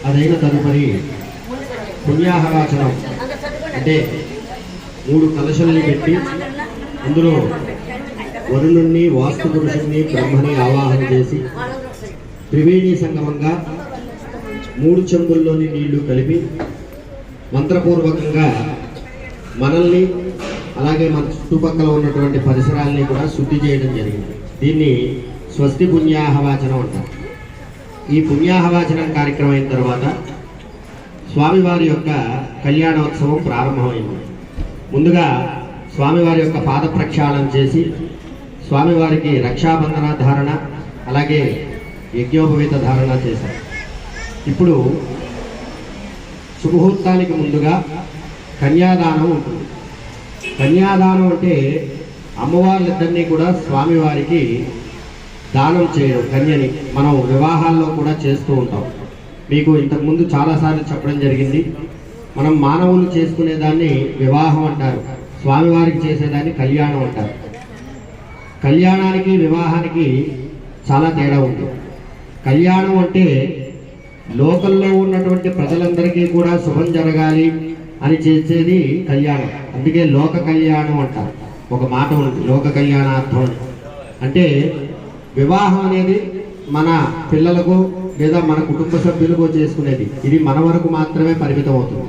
అదైన తదుపరి పుణ్యాహవాచనం అంటే 3 కలశల్ని పెట్టి అందులో వరుణుణ్ణి, వాస్తు పురుషుణ్ణి, బ్రహ్మని ఆవాహన చేసి త్రివేణి సంగమంగా 3 చెంబుల్లోని నీళ్లు కలిపి మంత్రపూర్వకంగా మనల్ని అలాగే మన చుట్టుపక్కల ఉన్నటువంటి పరిసరాల్ని కూడా శుద్ధి చేయడం జరిగింది. దీన్ని స్వస్తి పుణ్యాహవాచనం అంటారు. ఈ పుణ్యాహవాచనం కార్యక్రమం అయిన తర్వాత స్వామివారి యొక్క కళ్యాణోత్సవం ప్రారంభమైంది. ముందుగా స్వామివారి యొక్క పాద ప్రక్షాళన చేసి స్వామివారికి రక్షాబంధన ధారణ అలాగే యజ్ఞోపవీత ధారణ చేశారు. ఇప్పుడు శుభముహూర్తానికి ముందుగా కన్యాదానం ఉంటుంది. కన్యాదానం అంటే అమ్మవార్లిద్దరినీ కూడా స్వామివారికి దానం చేయడం. కన్యని మనం వివాహాల్లో కూడా చేస్తూ ఉంటాం. మీకు ఇంతకుముందు చాలాసార్లు చెప్పడం జరిగింది. మనం మానవులు చేసుకునేదాన్ని వివాహం అంటారు, స్వామివారికి చేసేదాన్ని కళ్యాణం అంటారు. కళ్యాణానికి వివాహానికి చాలా తేడా ఉంది. కళ్యాణం అంటే లోకల్లో ఉన్నటువంటి ప్రజలందరికీ కూడా శుభం జరగాలి అని చేసేది కళ్యాణం. అందుకే లోక కళ్యాణం అంటారు. ఒక మాట ఉంది, లోక కళ్యాణార్థం అంటే వివాహం అనేది మన పిల్లలకు లేదా మన కుటుంబ సభ్యులకు చేసుకునేది. ఇది మన వరకు మాత్రమే పరిమితం అవుతుంది.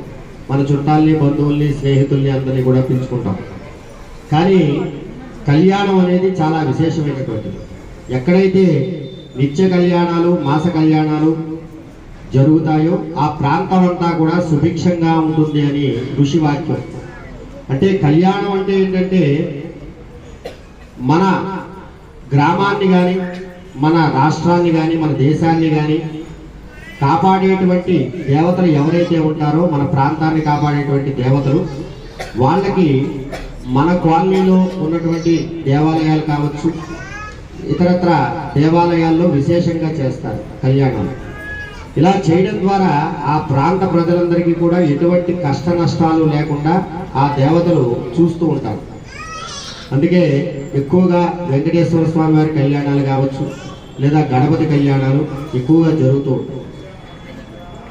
మన చుట్టాలని, బంధువుల్ని, స్నేహితుల్ని అందరినీ కూడా పిలుచుకుంటాం. కానీ కళ్యాణం అనేది చాలా విశేషమైనటువంటిది. ఎక్కడైతే నిత్య కళ్యాణాలు, మాస కళ్యాణాలు జరుగుతాయో ఆ ప్రాంతం అంతా కూడా సుభిక్షంగా ఉంటుంది అని ఋషి వాక్యం. అంటే కళ్యాణం అంటే ఏంటంటే మన గ్రామాన్ని కానీ, మన రాష్ట్రాన్ని కానీ, మన దేశాన్ని కానీ కాపాడేటువంటి దేవతలు ఎవరైతే ఉంటారో, మన ప్రాంతాన్ని కాపాడేటువంటి దేవతలు, వాళ్ళకి మన కాలనీలో ఉన్నటువంటి దేవాలయాలు కావచ్చు, ఇతరత్ర దేవాలయాల్లో విశేషంగా చేస్తారు కళ్యాణం. ఇలా చేయడం ద్వారా ఆ ప్రాంత ప్రజలందరికీ కూడా ఎటువంటి కష్ట నష్టాలు లేకుండా ఆ దేవతలు చూస్తూ ఉంటారు. అందుకే ఎక్కువగా వెంకటేశ్వర స్వామి వారి కళ్యాణాలు కావచ్చు, లేదా గణపతి కళ్యాణాలు ఎక్కువగా జరుగుతూ ఉంటాయి.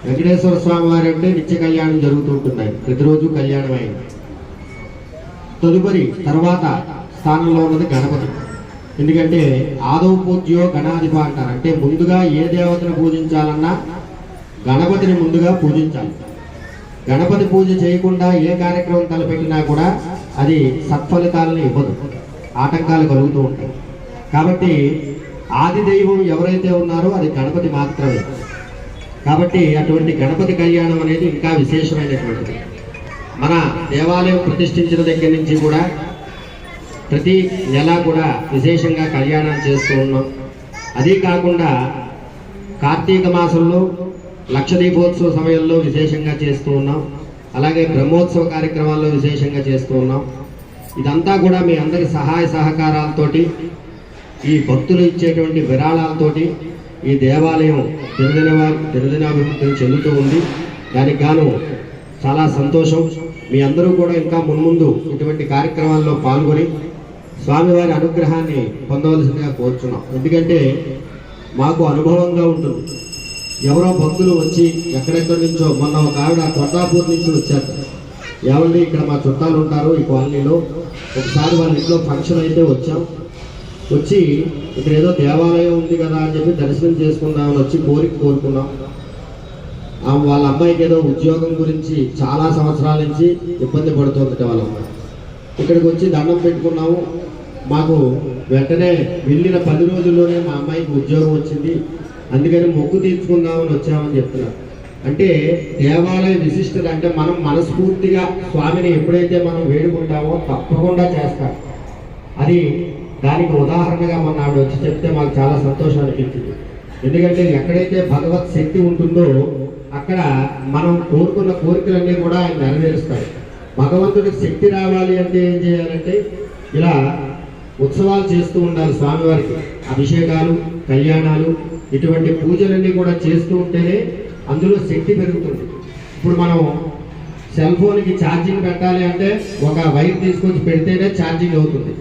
వెంకటేశ్వర స్వామి వారి అంటే నిత్య కళ్యాణం జరుగుతూ ఉంటుంది, ప్రతిరోజు కళ్యాణం అయింది. తదుపరి తర్వాత స్థానంలో ఉన్నది గణపతి. ఎందుకంటే ఆదౌ పూజ్యో గణాధిప అంటారు. అంటే ముందుగా ఏ దేవతను పూజించాలన్నా గణపతిని ముందుగా పూజించాలి. గణపతి పూజ చేయకుండా ఏ కార్యక్రమం తలపెట్టినా కూడా అది సత్ఫలితాలను ఇవ్వదు, ఆటంకాలు కలుగుతూ ఉంటాయి. కాబట్టి ఆది దైవం ఎవరైతే ఉన్నారో అది గణపతి మాత్రమే. కాబట్టి అటువంటి గణపతి కళ్యాణం అనేది ఇంకా విశేషమైనటువంటిది. మన దేవాలయం ప్రతిష్ఠించిన దగ్గర నుంచి కూడా ప్రతి నెల కూడా విశేషంగా కళ్యాణం చేస్తూ ఉన్నాం. అదీ కాకుండా కార్తీక మాసంలో లక్ష దీపోత్సవ సమయంలో విశేషంగా చేస్తూ ఉన్నాం. అలాగే బ్రహ్మోత్సవ కార్యక్రమాల్లో విశేషంగా చేస్తూ ఉన్నాం. ఇదంతా కూడా మీ అందరి సహాయ సహకారాలతోటి, ఈ భక్తులు ఇచ్చేటువంటి విరాళాలతోటి ఈ దేవాలయం దినదినాభివృద్ధిని చెందుతూ ఉంది. దానికి గాను చాలా సంతోషం. మీ అందరూ కూడా ఇంకా మున్ముందు ఇటువంటి కార్యక్రమాల్లో పాల్గొని స్వామివారి అనుగ్రహాన్ని పొందవలసిందిగా కోరుచున్నాం. ఎందుకంటే మాకు అనుభవంగా ఉంటుంది. ఎవరో భక్తులు వచ్చి ఎక్కడెక్కడి నుంచో, మొన్న ఒక ఆవిడ కొట్టాపూర్ నుంచి వచ్చారు. ఏమండి ఇక్కడ మా చుట్టాలు ఉంటారు ఈ కాలనీలో, ఒకసారి వాళ్ళ ఇంట్లో ఫంక్షన్ అయితే వచ్చాం, వచ్చి ఇక్కడ ఏదో దేవాలయం ఉంది కదా అని చెప్పి దర్శనం చేసుకుందామని వచ్చి కోరుకున్నాం. వాళ్ళ అమ్మాయికి ఏదో ఉద్యోగం గురించి చాలా సంవత్సరాల నుంచి ఇబ్బంది పడుతుంది వాళ్ళ అమ్మాయి. ఇక్కడికి వచ్చి దండం పెట్టుకున్నాము. మాకు వెంటనే వెళ్ళిన 10 రోజుల్లోనే మా అమ్మాయికి ఉద్యోగం వచ్చింది, అందుకని మొక్కు తీర్చుకుందామని వచ్చామని చెప్తున్నారు. అంటే దేవాలయ విశిష్టత అంటే మనం మనస్ఫూర్తిగా స్వామిని ఎప్పుడైతే మనం వేడుకుంటామో తప్పకుండా చేస్తాం. అది దానికి ఉదాహరణగా మొన్న ఆవిడ వచ్చి చెప్తే మాకు చాలా సంతోషం అనిపించింది. ఎందుకంటే ఎక్కడైతే భగవత్ శక్తి ఉంటుందో అక్కడ మనం కోరుకున్న కోరికలన్నీ కూడా ఆయన నెరవేరుస్తాడు. భగవంతుడికి శక్తి రావాలి అంటే ఏం చేయాలంటే ఇలా ఉత్సవాలు చేస్తూ ఉండాలి. స్వామివారికి అభిషేకాలు, కళ్యాణాలు, ఇటువంటి పూజలన్నీ కూడా చేస్తూ ఉంటేనే అందులో శక్తి పెరుగుతుంది. ఇప్పుడు మనం సెల్ ఫోన్కి ఛార్జింగ్ పెట్టాలి అంటే ఒక వైర్ తీసుకొచ్చి పెడితేనే ఛార్జింగ్ అవుతుంది.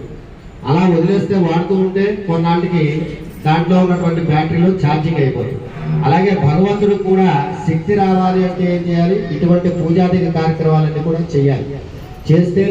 అలా వదిలేస్తే వాడుతూ ఉంటే కొన్నాళ్ళకి దాంట్లో ఉన్నటువంటి బ్యాటరీలో ఛార్జింగ్ అయిపోతుంది. అలాగే భగవంతుడు కూడా శక్తి రావాలి అంటే ఏం చేయాలి? ఇటువంటి పూజాది కార్యక్రమాలన్నీ కూడా చేయాలి. చేస్తే